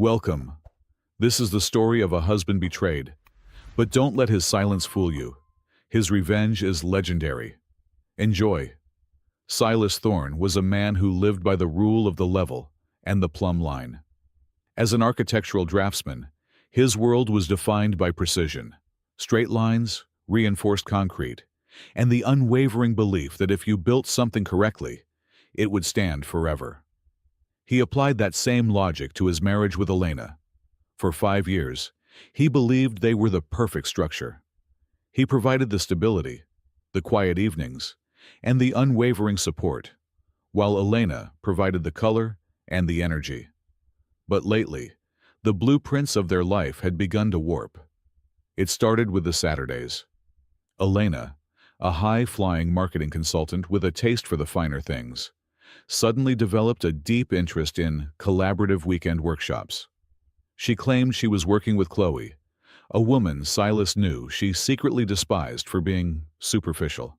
Welcome. This is the story of a husband betrayed. But don't let his silence fool you. His revenge is legendary. Enjoy. Silas Thorne was a man who lived by the rule of the level and the plumb line. As an architectural draftsman, his world was defined by precision, straight lines, reinforced concrete, and the unwavering belief that if you built something correctly, it would stand forever. He applied that same logic to his marriage with Elena. For 5 years, he believed they were the perfect structure. He provided the stability, the quiet evenings, and the unwavering support, while Elena provided the color and the energy. But lately, the blueprints of their life had begun to warp. It started with the Saturdays. Elena, a high-flying marketing consultant with a taste for the finer things, suddenly developed a deep interest in collaborative weekend workshops. She claimed she was working with Chloe, a woman Silas knew she secretly despised for being superficial.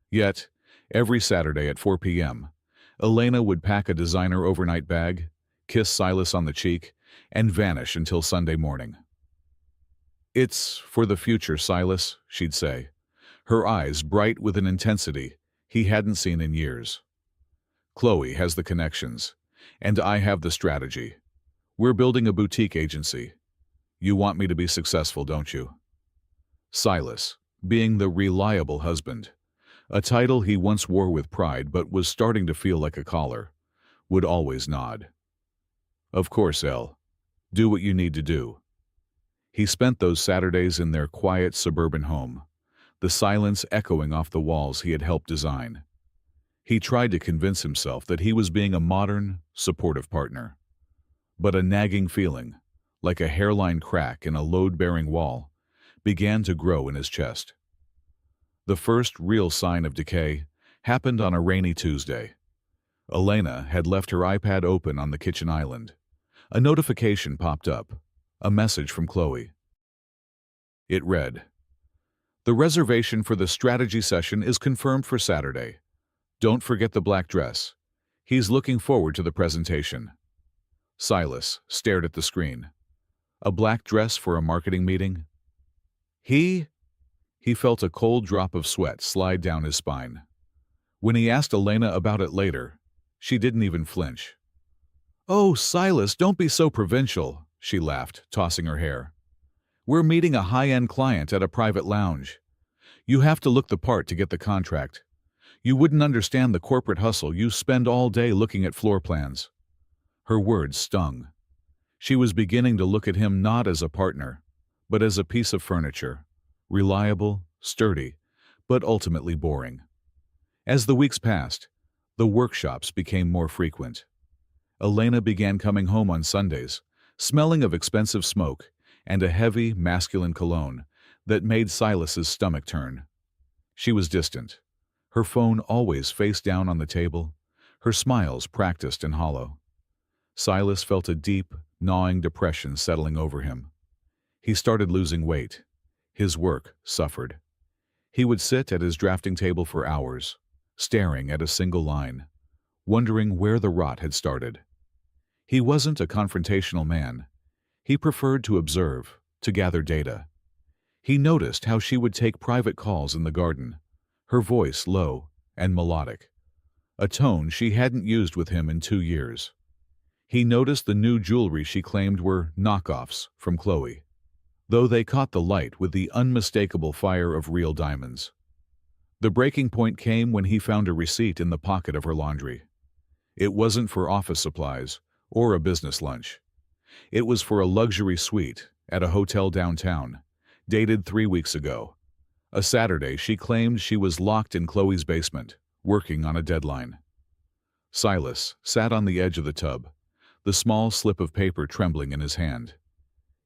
Yet, every Saturday at 4 p.m., Elena would pack a designer overnight bag, kiss Silas on the cheek, and vanish until Sunday morning. "It's for the future, Silas," she'd say, her eyes bright with an intensity he hadn't seen in years. "Chloe has the connections, and I have the strategy. We're building a boutique agency. You want me to be successful, don't you?" Silas, being the reliable husband, a title he once wore with pride but was starting to feel like a collar, would always nod. "Of course, Elle. Do what you need to do." He spent those Saturdays in their quiet suburban home, the silence echoing off the walls he had helped design. He tried to convince himself that he was being a modern, supportive partner. But a nagging feeling, like a hairline crack in a load-bearing wall, began to grow in his chest. The first real sign of decay happened on a rainy Tuesday. Elena had left her iPad open on the kitchen island. A notification popped up, a message from Chloe. It read, "The reservation for the strategy session is confirmed for Saturday. Don't forget the black dress. He's looking forward to the presentation." Silas stared at the screen. A black dress for a marketing meeting? He felt a cold drop of sweat slide down his spine. When he asked Elena about it later, she didn't even flinch. "Oh, Silas, don't be so provincial," she laughed, tossing her hair. "We're meeting a high-end client at a private lounge. You have to look the part to get the contract. You wouldn't understand the corporate hustle. You spend all day looking at floor plans." Her words stung. She was beginning to look at him not as a partner, but as a piece of furniture, reliable, sturdy, but ultimately boring. As the weeks passed, the workshops became more frequent. Elena began coming home on Sundays, smelling of expensive smoke and a heavy, masculine cologne that made Silas's stomach turn. She was distant, her phone always face down on the table, her smiles practiced and hollow. Silas felt a deep, gnawing depression settling over him. He started losing weight. His work suffered. He would sit at his drafting table for hours, staring at a single line, wondering where the rot had started. He wasn't a confrontational man. He preferred to observe, to gather data. He noticed how she would take private calls in the garden, her voice low and melodic, a tone she hadn't used with him in 2 years. He noticed the new jewelry she claimed were knockoffs from Chloe, though they caught the light with the unmistakable fire of real diamonds. The breaking point came when he found a receipt in the pocket of her laundry. It wasn't for office supplies or a business lunch. It was for a luxury suite at a hotel downtown, dated 3 weeks ago. A Saturday she claimed she was locked in Chloe's basement, working on a deadline. Silas sat on the edge of the tub, the small slip of paper trembling in his hand.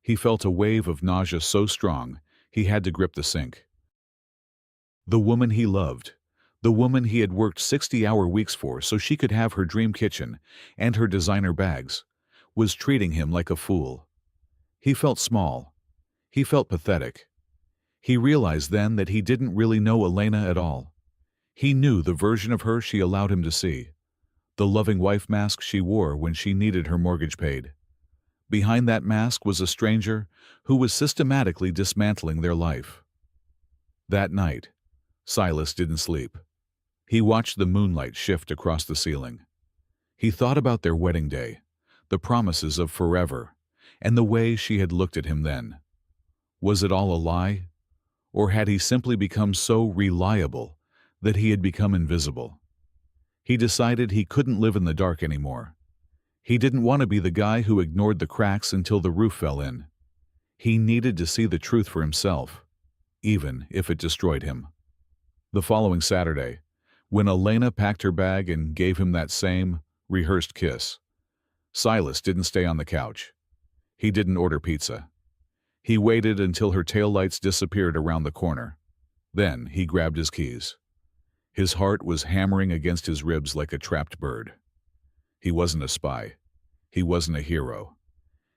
He felt a wave of nausea so strong he had to grip the sink. The woman he loved, the woman he had worked 60-hour weeks for so she could have her dream kitchen and her designer bags, was treating him like a fool. He felt small. He felt pathetic. He realized then that he didn't really know Elena at all. He knew the version of her she allowed him to see, the loving wife mask she wore when she needed her mortgage paid. Behind that mask was a stranger who was systematically dismantling their life. That night, Silas didn't sleep. He watched the moonlight shift across the ceiling. He thought about their wedding day, the promises of forever, and the way she had looked at him then. Was it all a lie? Or had he simply become so reliable that he had become invisible? He decided he couldn't live in the dark anymore. He didn't want to be the guy who ignored the cracks until the roof fell in. He needed to see the truth for himself, even if it destroyed him. The following Saturday, when Elena packed her bag and gave him that same rehearsed kiss, Silas didn't stay on the couch. He didn't order pizza. He waited until her taillights disappeared around the corner. Then he grabbed his keys. His heart was hammering against his ribs like a trapped bird. He wasn't a spy. He wasn't a hero.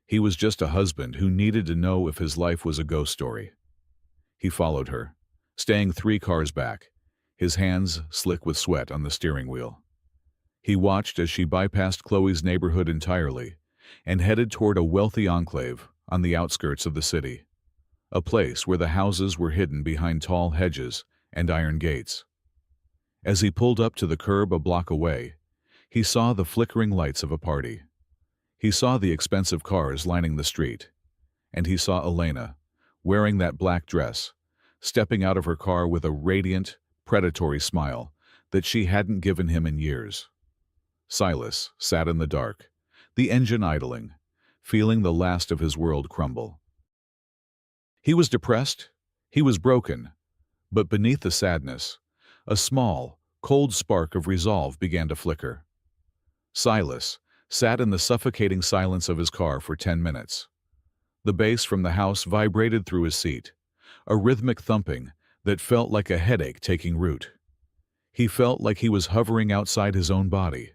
He was just a husband who needed to know if his life was a ghost story. He followed her, staying 3 cars back, his hands slick with sweat on the steering wheel. He watched as she bypassed Chloe's neighborhood entirely and headed toward a wealthy enclave on the outskirts of the city, a place where the houses were hidden behind tall hedges and iron gates. As he pulled up to the curb a block away, he saw the flickering lights of a party. He saw the expensive cars lining the street, and he saw Elena, wearing that black dress, stepping out of her car with a radiant, predatory smile that she hadn't given him in years. Silas sat in the dark, the engine idling, feeling the last of his world crumble. He was depressed, he was broken, but beneath the sadness, a small, cold spark of resolve began to flicker. Silas sat in the suffocating silence of his car for 10 minutes. The bass from the house vibrated through his seat, a rhythmic thumping that felt like a headache taking root. He felt like he was hovering outside his own body,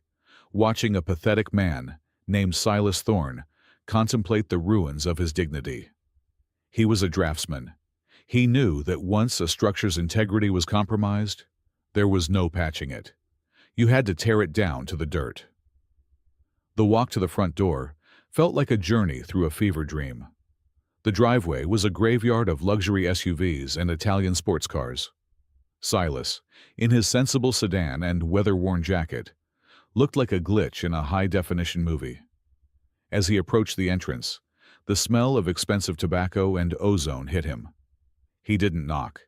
watching a pathetic man named Silas Thorne contemplate the ruins of his dignity. He was a draftsman. He knew that once a structure's integrity was compromised, there was no patching it. You had to tear it down to the dirt. The walk to the front door felt like a journey through a fever dream. The driveway was a graveyard of luxury SUVs and Italian sports cars. Silas, in his sensible sedan and weather-worn jacket, looked like a glitch in a high-definition movie. As he approached the entrance, the smell of expensive tobacco and ozone hit him. He didn't knock.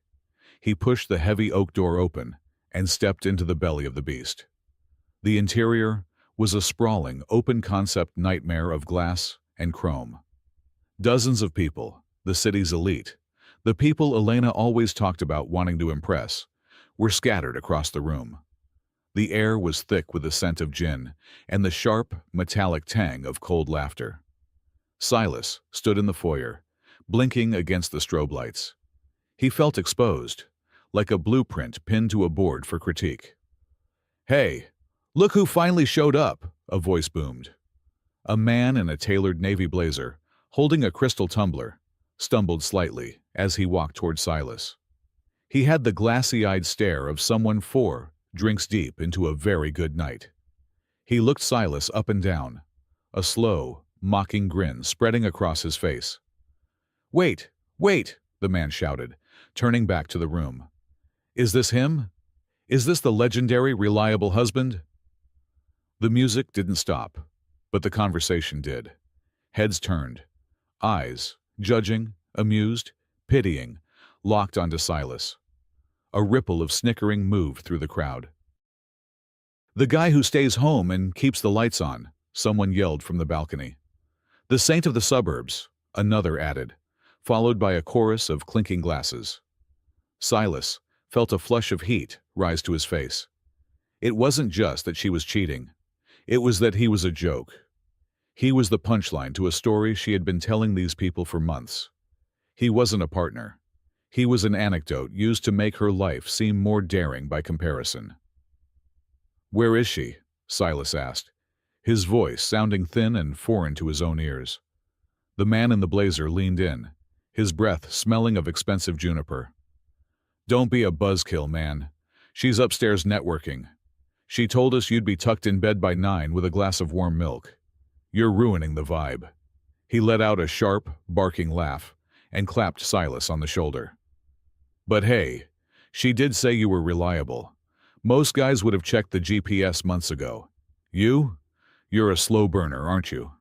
He pushed the heavy oak door open and stepped into the belly of the beast. The interior was a sprawling, open-concept nightmare of glass and chrome. Dozens of people, the city's elite, the people Elena always talked about wanting to impress, were scattered across the room. The air was thick with the scent of gin and the sharp, metallic tang of cold laughter. Silas stood in the foyer, blinking against the strobe lights. He felt exposed, like a blueprint pinned to a board for critique. "Hey, look who finally showed up," a voice boomed. A man in a tailored navy blazer, holding a crystal tumbler, stumbled slightly as he walked toward Silas. He had the glassy-eyed stare of someone 4 drinks deep into a very good night. He looked Silas up and down, a slow, mocking grin spreading across his face. "Wait, wait," the man shouted, turning back to the room. "Is this him? Is this the legendary, reliable husband?" The music didn't stop, but the conversation did. Heads turned. Eyes, judging, amused, pitying, locked onto Silas. A ripple of snickering moved through the crowd. "The guy who stays home and keeps the lights on," someone yelled from the balcony. "The saint of the suburbs," another added, followed by a chorus of clinking glasses. Silas felt a flush of heat rise to his face. It wasn't just that she was cheating. It was that he was a joke. He was the punchline to a story she had been telling these people for months. He wasn't a partner. He was an anecdote used to make her life seem more daring by comparison. "Where is she?" Silas asked, his voice sounding thin and foreign to his own ears. The man in the blazer leaned in, his breath smelling of expensive juniper. "Don't be a buzzkill, man. She's upstairs networking. She told us you'd be tucked in bed by 9 with a glass of warm milk. You're ruining the vibe." He let out a sharp, barking laugh and clapped Silas on the shoulder. But hey, she did say you were reliable. Most guys would have checked the GPS months ago. You're a slow burner, aren't you?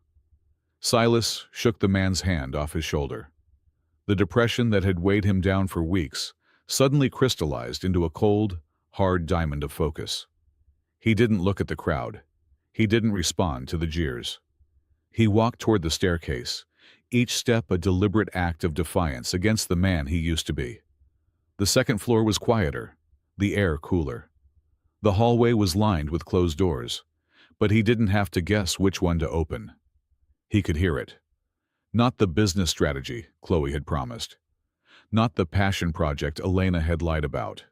Silas shook the man's hand off his shoulder. The depression that had weighed him down for weeks suddenly crystallized into a cold, hard diamond of focus. He didn't look at the crowd. He didn't respond to the jeers. He walked toward the staircase, each step a deliberate act of defiance against the man he used to be. The second floor was quieter, the air cooler. The hallway was lined with closed doors, but he didn't have to guess which one to open. He could hear it. Not the business strategy Chloe had promised. Not the passion project Elena had lied about.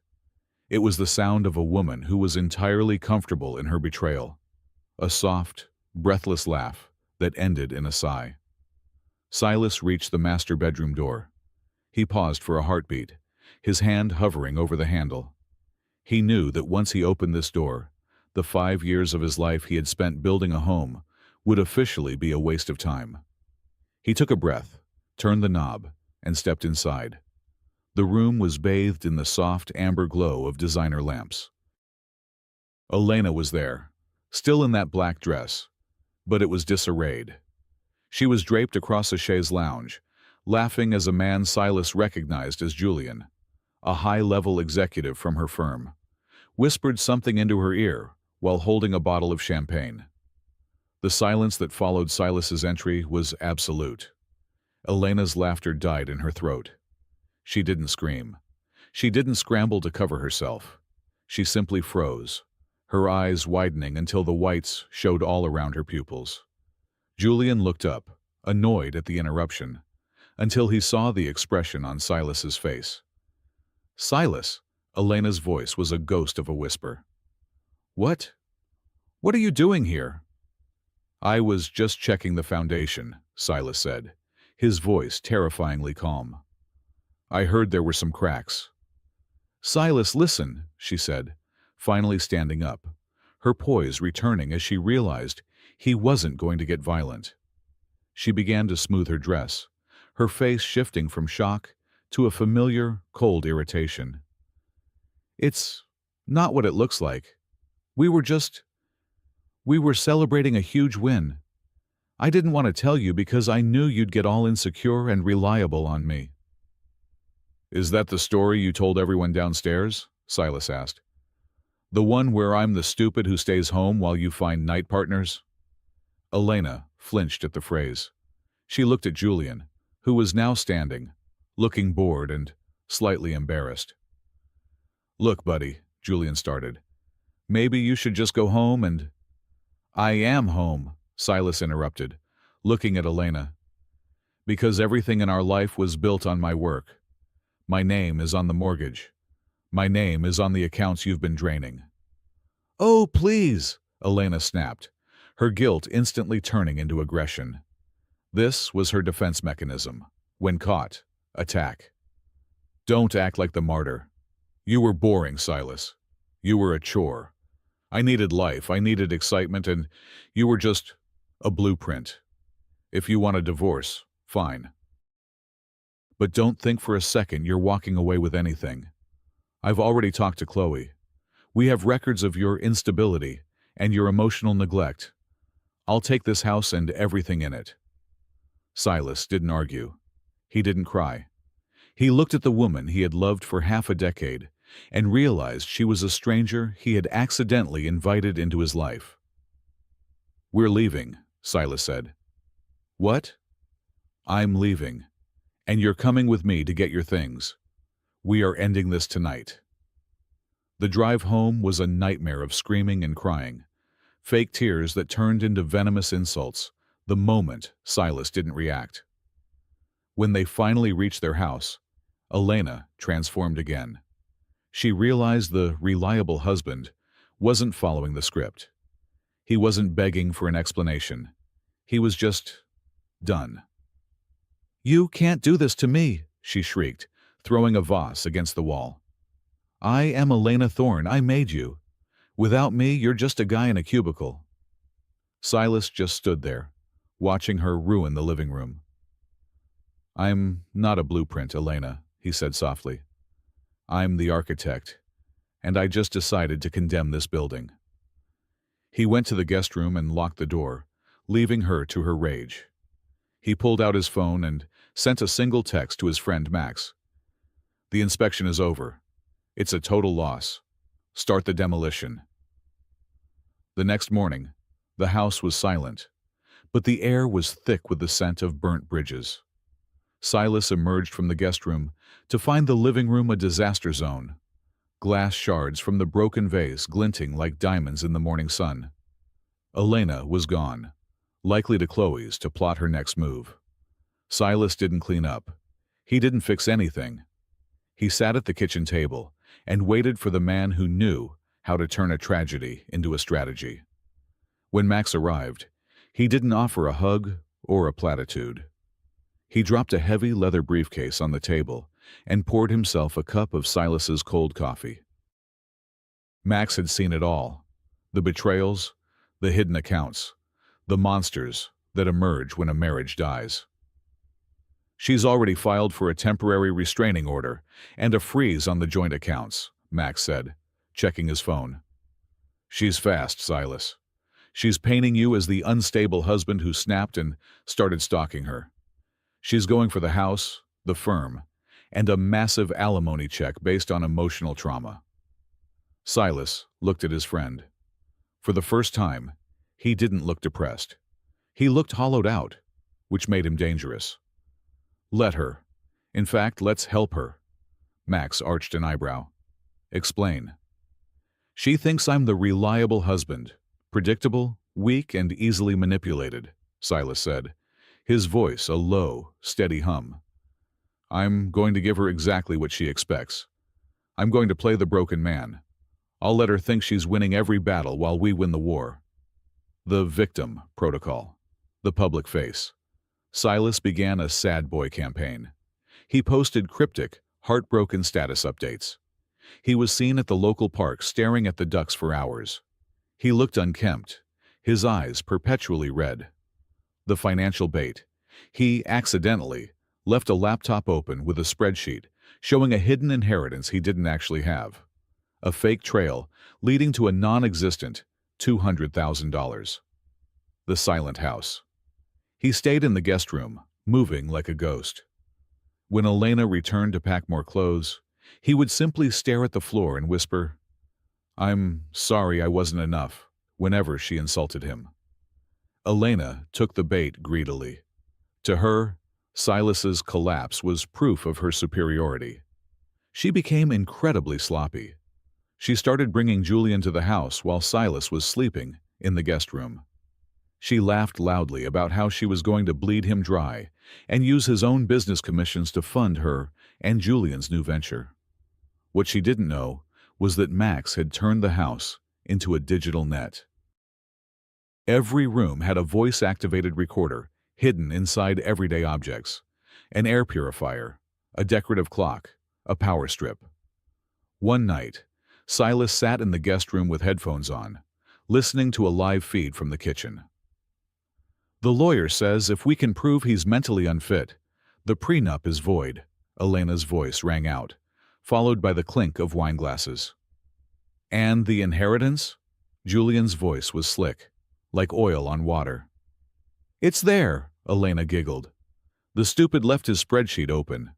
It was the sound of a woman who was entirely comfortable in her betrayal. A soft, breathless laugh that ended in a sigh. Silas reached the master bedroom door. He paused for a heartbeat, his hand hovering over the handle. He knew that once he opened this door, the 5 years of his life he had spent building a home would officially be a waste of time. He took a breath, turned the knob, and stepped inside. The room was bathed in the soft amber glow of designer lamps. Elena was there, still in that black dress, but it was disarrayed. She was draped across a chaise lounge, laughing as a man Silas recognized as Julian, a high-level executive from her firm, whispered something into her ear while holding a bottle of champagne. The silence that followed Silas's entry was absolute. Elena's laughter died in her throat. She didn't scream. She didn't scramble to cover herself. She simply froze, her eyes widening until the whites showed all around her pupils. Julian looked up, annoyed at the interruption, until he saw the expression on Silas's face. "Silas," Elena's voice was a ghost of a whisper. What are you doing here?" "I was just checking the foundation," Silas said, his voice terrifyingly calm. "I heard there were some cracks." "Silas, listen," she said, finally standing up, her poise returning as she realized he wasn't going to get violent. She began to smooth her dress, her face shifting from shock to a familiar, cold irritation. "It's not what it looks like. We were celebrating a huge win. I didn't want to tell you because I knew you'd get all insecure and reliable on me." "Is that the story you told everyone downstairs?" Silas asked. "The one where I'm the stupid who stays home while you find night partners?" Elena flinched at the phrase. She looked at Julian, who was now standing, looking bored and slightly embarrassed. "Look, buddy," Julian started. "Maybe you should just go home and—" "I am home," Silas interrupted, looking at Elena. "Because everything in our life was built on my work. My name is on the mortgage. My name is on the accounts you've been draining." "Oh, please," Elena snapped, her guilt instantly turning into aggression. This was her defense mechanism. When caught, attack. "Don't act like the martyr. You were boring, Silas. You were a chore. I needed life, I needed excitement, and you were just a blueprint. If you want a divorce, fine. But don't think for a second you're walking away with anything. I've already talked to Chloe. We have records of your instability and your emotional neglect. I'll take this house and everything in it." Silas didn't argue. He didn't cry. He looked at the woman he had loved for half a decade and realized she was a stranger he had accidentally invited into his life. "We're leaving," Silas said. "What?" "I'm leaving, and you're coming with me to get your things. We are ending this tonight." The drive home was a nightmare of screaming and crying, fake tears that turned into venomous insults the moment Silas didn't react. When they finally reached their house, Elena transformed again. She realized the reliable husband wasn't following the script. He wasn't begging for an explanation. He was just done. "You can't do this to me," she shrieked, throwing a vase against the wall. "I am Elena Thorne. I made you. Without me, you're just a guy in a cubicle." Silas just stood there, watching her ruin the living room. "I'm not a blueprint, Elena," he said softly. "I'm the architect, and I just decided to condemn this building." He went to the guest room and locked the door, leaving her to her rage. He pulled out his phone and sent a single text to his friend Max. "The inspection is over. It's a total loss. Start the demolition." The next morning, the house was silent, but the air was thick with the scent of burnt bridges. Silas emerged from the guest room to find the living room a disaster zone, glass shards from the broken vase glinting like diamonds in the morning sun. Elena was gone, likely to Chloe's to plot her next move. Silas didn't clean up. He didn't fix anything. He sat at the kitchen table and waited for the man who knew how to turn a tragedy into a strategy. When Max arrived, he didn't offer a hug or a platitude. He dropped a heavy leather briefcase on the table and poured himself a cup of Silas's cold coffee. Max had seen it all: the betrayals, the hidden accounts, the monsters that emerge when a marriage dies. "She's already filed for a temporary restraining order and a freeze on the joint accounts," Max said, checking his phone. "She's fast, Silas. She's painting you as the unstable husband who snapped and started stalking her. She's going for the house, the firm, and a massive alimony check based on emotional trauma." Silas looked at his friend. For the first time, he didn't look depressed. He looked hollowed out, which made him dangerous. "Let her. In fact, let's help her." Max arched an eyebrow. "Explain." "She thinks I'm the reliable husband, predictable, weak, and easily manipulated," Silas said, his voice a low, steady hum. "I'm going to give her exactly what she expects. I'm going to play the broken man. I'll let her think she's winning every battle while we win the war." The victim protocol. The public face. Silas began a sad boy campaign. He posted cryptic, heartbroken status updates. He was seen at the local park staring at the ducks for hours. He looked unkempt, his eyes perpetually red. The financial bait. He accidentally left a laptop open with a spreadsheet showing a hidden inheritance he didn't actually have. A fake trail leading to a non-existent $200,000. The silent house. He stayed in the guest room, moving like a ghost. When Elena returned to pack more clothes, he would simply stare at the floor and whisper, "I'm sorry I wasn't enough," whenever she insulted him. Elena took the bait greedily. To her, Silas's collapse was proof of her superiority. She became incredibly sloppy. She started bringing Julian to the house while Silas was sleeping in the guest room. She laughed loudly about how she was going to bleed him dry and use his own business commissions to fund her and Julian's new venture. What she didn't know was that Max had turned the house into a digital net. Every room had a voice-activated recorder hidden inside everyday objects: an air purifier, a decorative clock, a power strip. One night, Silas sat in the guest room with headphones on, listening to a live feed from the kitchen. "The lawyer says if we can prove he's mentally unfit, the prenup is void," Elena's voice rang out, followed by the clink of wine glasses. "And the inheritance?" Julian's voice was slick, like oil on water. "It's there," Elena giggled. "The stupid left his spreadsheet open.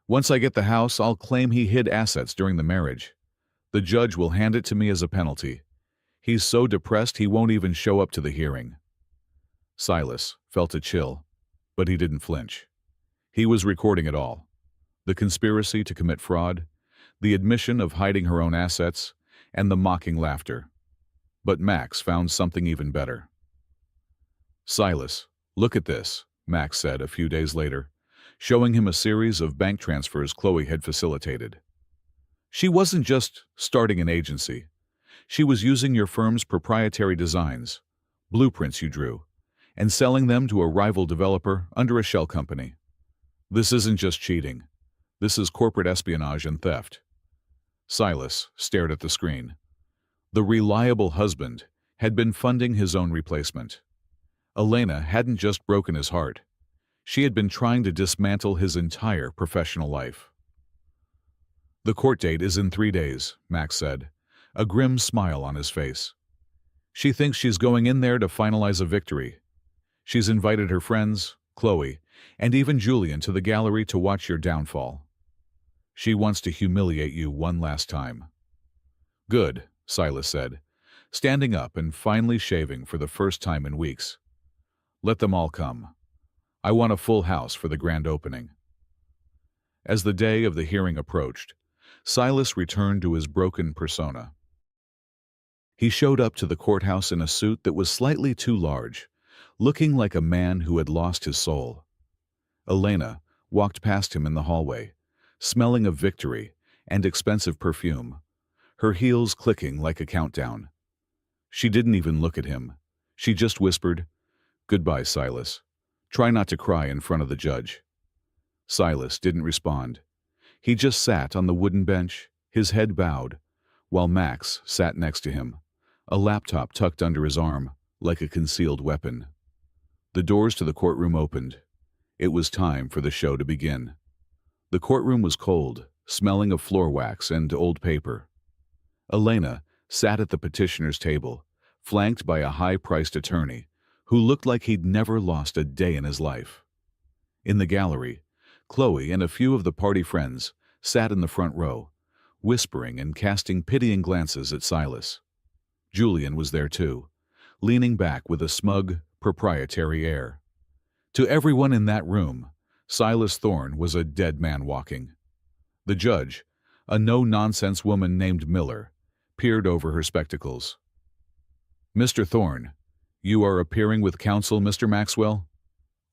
Once I get the house, I'll claim he hid assets during the marriage. The judge will hand it to me as a penalty. He's so depressed he won't even show up to the hearing." Silas felt a chill, but he didn't flinch. He was recording it all: the conspiracy to commit fraud, the admission of hiding her own assets, and the mocking laughter. But Max found something even better. "Silas, look at this," Max said a few days later, showing him a series of bank transfers Chloe had facilitated. "She wasn't just starting an agency. She was using your firm's proprietary designs, blueprints you drew, and selling them to a rival developer under a shell company. This isn't just cheating. This is corporate espionage and theft." Silas stared at the screen. The reliable husband had been funding his own replacement. Elena hadn't just broken his heart. She had been trying to dismantle his entire professional life. "The court date is in 3 days," Max said, a grim smile on his face. "She thinks she's going in there to finalize a victory. She's invited her friends, Chloe, and even Julian to the gallery to watch your downfall. She wants to humiliate you one last time." "Good," Silas said, standing up and finally shaving for the first time in weeks. "Let them all come. I want a full house for the grand opening." As the day of the hearing approached, Silas returned to his broken persona. He showed up to the courthouse in a suit that was slightly too large, looking like a man who had lost his soul. Elena walked past him in the hallway, smelling of victory and expensive perfume, her heels clicking like a countdown. She didn't even look at him. She just whispered, "Goodbye, Silas. Try not to cry in front of the judge." Silas didn't respond. He just sat on the wooden bench, his head bowed, while Max sat next to him, a laptop tucked under his arm like a concealed weapon. The doors to the courtroom opened. It was time for the show to begin. The courtroom was cold, smelling of floor wax and old paper. Elena sat at the petitioner's table, flanked by a high-priced attorney who looked like he'd never lost a day in his life. In the gallery, Chloe and a few of the party friends sat in the front row, whispering and casting pitying glances at Silas. Julian was there too, leaning back with a smug, proprietary air. To everyone in that room, Silas Thorne was a dead man walking. The judge, a no-nonsense woman named Miller, peered over her spectacles. "Mr. Thorne, you are appearing with counsel, Mr. Maxwell?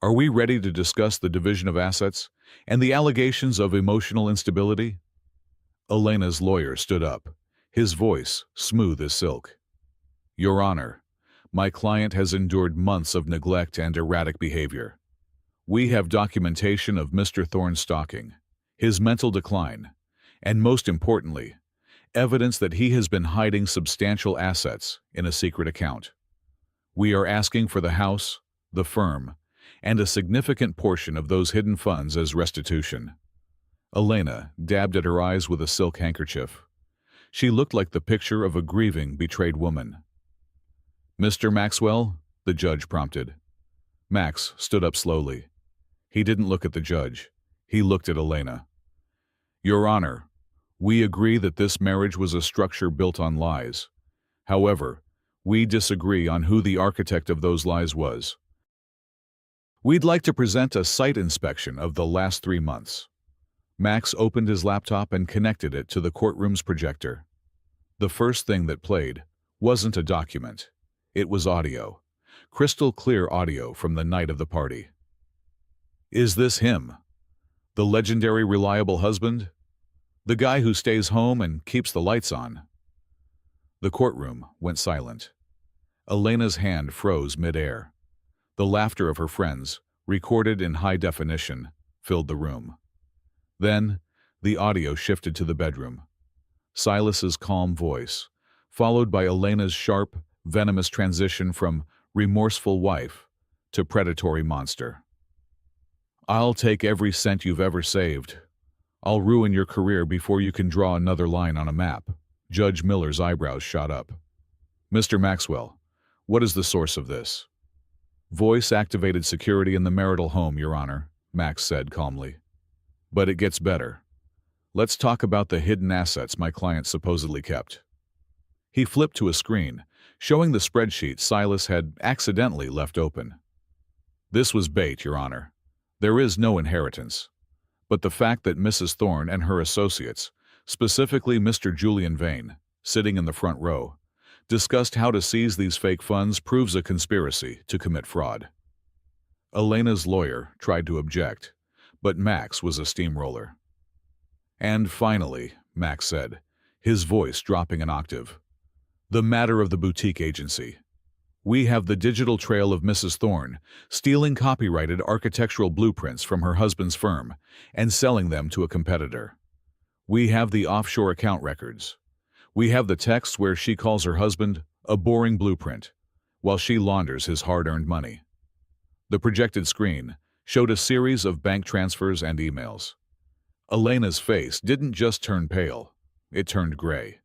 Are we ready to discuss the division of assets and the allegations of emotional instability?" Elena's lawyer stood up, his voice smooth as silk. "Your Honor, my client has endured months of neglect and erratic behavior. We have documentation of Mr. Thorne's stalking, his mental decline, and most importantly, evidence that he has been hiding substantial assets in a secret account. We are asking for the house, the firm, and a significant portion of those hidden funds as restitution." Elena dabbed at her eyes with a silk handkerchief. She looked like the picture of a grieving, betrayed woman. "Mr. Maxwell?" the judge prompted. Max stood up slowly. He didn't look at the judge. He looked at Elena. "Your Honor, we agree that this marriage was a structure built on lies. However, we disagree on who the architect of those lies was. We'd like to present a site inspection of the last 3 months." Max opened his laptop and connected it to the courtroom's projector. The first thing that played wasn't a document. It was audio. Crystal clear audio from the night of the party. "Is this him? The legendary reliable husband? The guy who stays home and keeps the lights on?" The courtroom went silent. Elena's hand froze mid-air. The laughter of her friends, recorded in high definition, filled the room. Then, the audio shifted to the bedroom. Silas's calm voice, followed by Elena's sharp, venomous transition from remorseful wife to predatory monster. "I'll take every cent you've ever saved. I'll ruin your career before you can draw another line on a map." Judge Miller's eyebrows shot up. "Mr. Maxwell, what is the source of this?" "Voice-activated security in the marital home, Your Honor," Max said calmly. "But it gets better. Let's talk about the hidden assets my client supposedly kept." He flipped to a screen, showing the spreadsheet Silas had accidentally left open. "This was bait, Your Honor. There is no inheritance. But the fact that Mrs. Thorne and her associates, specifically Mr. Julian Vane, sitting in the front row, discussed how to seize these fake funds proves a conspiracy to commit fraud." Elena's lawyer tried to object, but Max was a steamroller. "And finally," Max said, his voice dropping an octave, "the matter of the boutique agency. We have the digital trail of Mrs. Thorne stealing copyrighted architectural blueprints from her husband's firm and selling them to a competitor. We have the offshore account records. We have the texts where she calls her husband a boring blueprint, while she launders his hard-earned money. The projected screen showed a series of bank transfers and emails. Elena's face didn't just turn pale, it turned gray.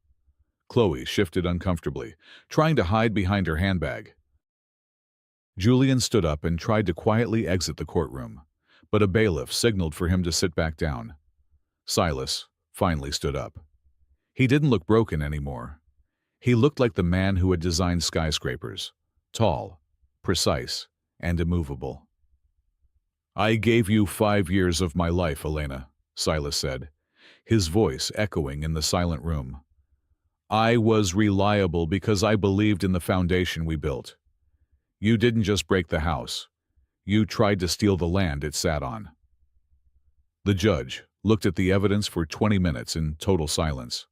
Chloe shifted uncomfortably, trying to hide behind her handbag. Julian stood up and tried to quietly exit the courtroom, but a bailiff signaled for him to sit back down. Silas finally stood up. He didn't look broken anymore. He looked like the man who had designed skyscrapers, tall, precise, and immovable. "I gave you 5 years of my life, Elena," Silas said, his voice echoing in the silent room. "I was reliable because I believed in the foundation we built. You didn't just break the house. You tried to steal the land it sat on." The judge looked at the evidence for 20 minutes in total silence.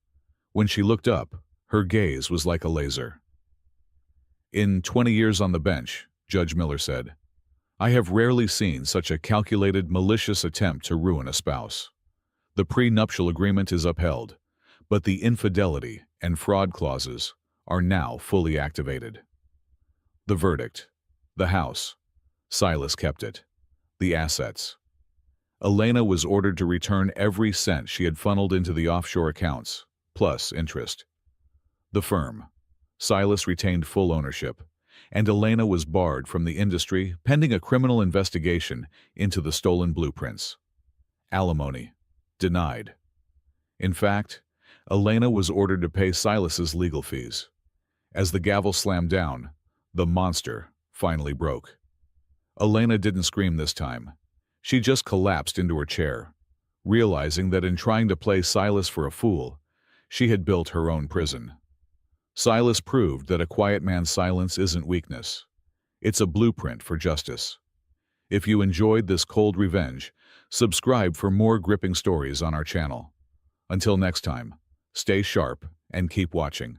When she looked up, her gaze was like a laser. "In 20 years on the bench," Judge Miller said, "I have rarely seen such a calculated, malicious attempt to ruin a spouse. The prenuptial agreement is upheld, but the infidelity and fraud clauses are now fully activated." The verdict: the house. Silas kept it. The assets. Elena was ordered to return every cent she had funneled into the offshore accounts, plus interest. The firm. Silas retained full ownership, and Elena was barred from the industry pending a criminal investigation into the stolen blueprints. Alimony. Denied. In fact, Elena was ordered to pay Silas's legal fees. As the gavel slammed down, the monster finally broke. Elena didn't scream this time. She just collapsed into her chair, realizing that in trying to play Silas for a fool, she had built her own prison. Silas proved that a quiet man's silence isn't weakness. It's a blueprint for justice. If you enjoyed this cold revenge, subscribe for more gripping stories on our channel. Until next time, stay sharp and keep watching.